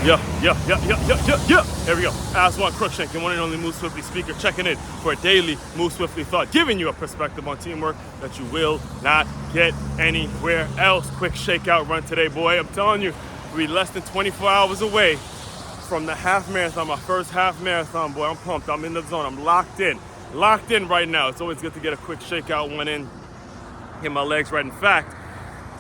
Yeah. Here we go. Aswand Cruickshank, your one and only Move Swiftly speaker, checking in for a daily Move Swiftly thought, giving you a perspective on teamwork that you will not get anywhere else. Quick shakeout run today, boy. I'm telling you, we're less than 24 hours away from the half marathon, my first half marathon, boy. I'm pumped. I'm in the zone. I'm locked in right now. It's always good to get a quick shakeout one in, get my legs right. In fact,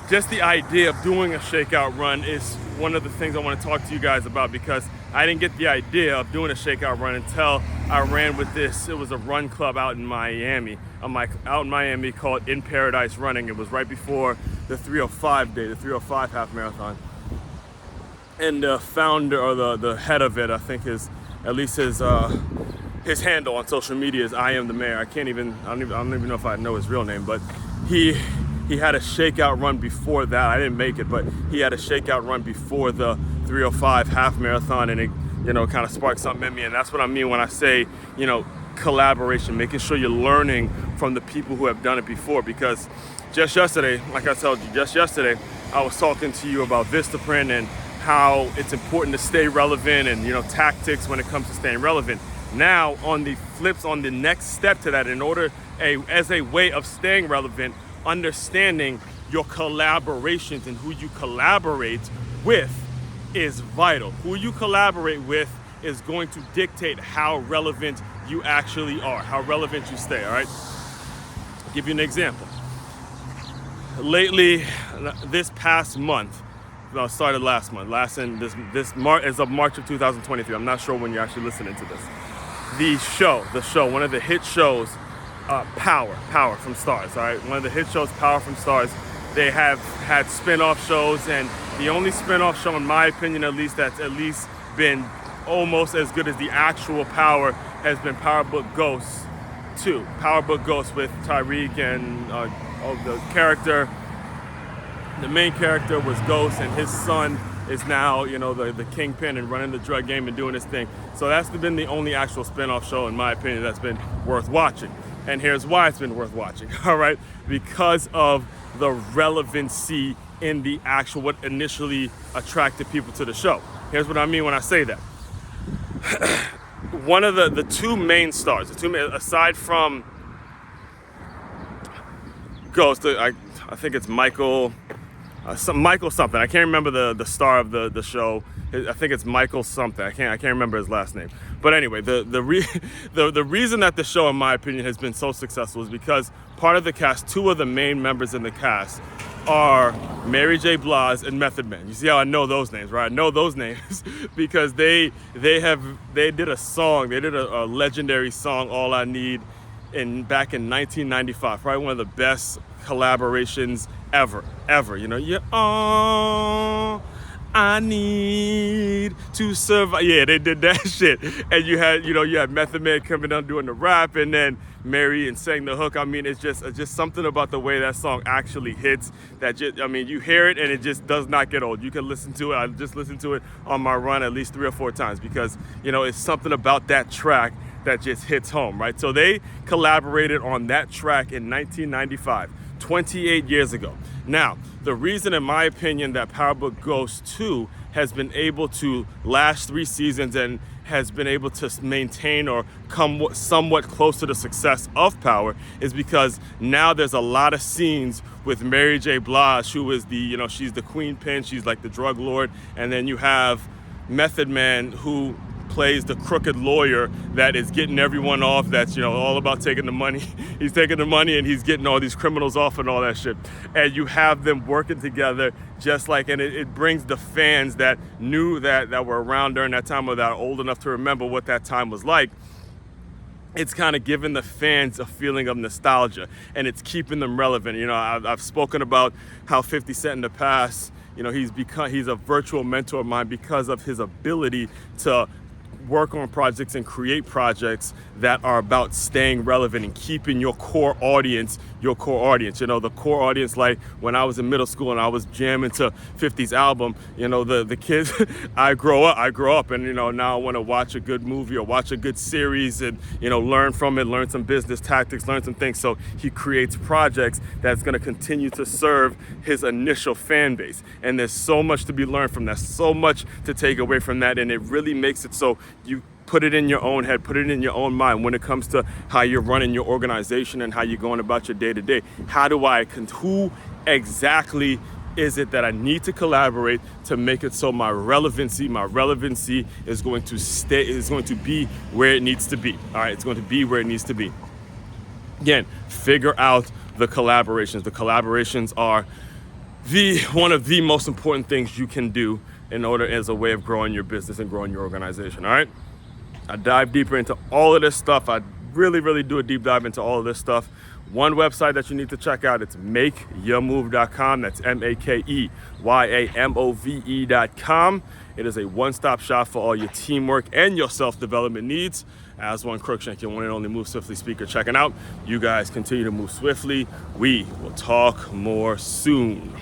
just the idea of doing a shakeout run is one of the things I want to talk to you guys about, because I didn't get the idea of doing a shakeout run until I ran with this. It was a run club out in Miami. Out in Miami called In Paradise Running. It was right before the 305 day, the 305 half marathon. And the founder, or the head of it, I think his handle on social media is I Am the Mayor. I don't even know if I know his real name, but he had a shakeout run before that. I didn't make it, but he had a shakeout run before the 305 half marathon, and it, kind of sparked something in me. And that's what I mean when I say, collaboration, making sure you're learning from the people who have done it before. Because just yesterday, like I told you, I was talking to you about Vistaprint and how it's important to stay relevant and, tactics when it comes to staying relevant. Now, on the next step to that, as a way of staying relevant, understanding your collaborations and who you collaborate with is vital. Who you collaborate with is going to dictate how relevant you actually are, how relevant you stay, all right? I'll give you an example. Lately, this past month, well, started last month, as of March of 2023. I'm not sure when you're actually listening to this. The show, one of the hit shows, Power from Stars, all right? One of the hit shows, Power from Stars, they have had spin-off shows, and the only spin-off show, in my opinion at least, that's at least been almost as good as the actual Power has been Power Book Ghosts 2. Power Book Ghosts with Tyreek and the main character was Ghost, and his son is now, the kingpin and running the drug game and doing his thing. So that's been the only actual spin-off show, in my opinion, that's been worth watching. And here's why it's been worth watching, all right? Because of the relevancy in the actual, what initially attracted people to the show. Here's what I mean when I say that. One of the two main stars, aside from Ghost, I think it's Michael something. I can't remember the star of the show. I think it's Michael something. I can't remember his last name. But anyway, the reason that the show, in my opinion, has been so successful is because part of the cast, two of the main members in the cast, are Mary J. Blige and Method Man. You see how I know those names, right? I know those names because they did a song. They did a legendary song, All I Need, back in 1995. Probably one of the best collaborations ever. All I need to survive. Yeah, they did that shit. And you had Method Man coming down doing the rap, and then Mary and sang the hook. I mean, it's just something about the way that song actually hits that you hear it and it just does not get old. You can listen to it. I just listened to it on my run at least 3 or 4 times because, it's something about that track that just hits home, right? So they collaborated on that track in 1995, 28 years ago. Now, the reason, in my opinion, that Power Book Ghost 2 has been able to last 3 seasons and has been able to maintain or come somewhat close to the success of Power is because now there's a lot of scenes with Mary J. Blige, who is she's the queen pin, she's like the drug lord, and then you have Method Man, who plays the crooked lawyer that is getting everyone off, that's all about taking the money. He's taking the money and he's getting all these criminals off and all that shit. And you have them working together and it brings the fans that knew that were around during that time or that are old enough to remember what that time was like. It's kind of giving the fans a feeling of nostalgia, and it's keeping them relevant. I've spoken about how 50 Cent in the past, he's a virtual mentor of mine because of his ability to work on projects and create projects that are about staying relevant and keeping your core audience. You know, the core audience, like when I was in middle school and I was jamming to 50s album, you know, the kids, I grow up and, you know, now I want to watch a good movie or watch a good series and, you know, learn from it, learn some business tactics, learn some things. So he creates projects that's going to continue to serve his initial fan base. And there's so much to be learned from that, so much to take away from that. And it really makes it so you put it in your own head, put it in your own mind when it comes to how you're running your organization and how you're going about your day to day. Who exactly is it that I need to collaborate to make it so my relevancy is going to be where it needs to be. All right, it's going to be where it needs to be. Again, figure out the collaborations. The collaborations are one of the most important things you can do in order as a way of growing your business and growing your organization. All right, I dive deeper into all of this stuff. I really do a deep dive into all of this stuff. One website that you need to check out, it's makeyourmove.com. That's MAKEYAMOVE.com. It is a one-stop shop for all your teamwork and your self-development needs. Aswand Cruickshank, your one and only Move Swiftly speaker, checking out. You guys continue to move swiftly. We will talk more soon.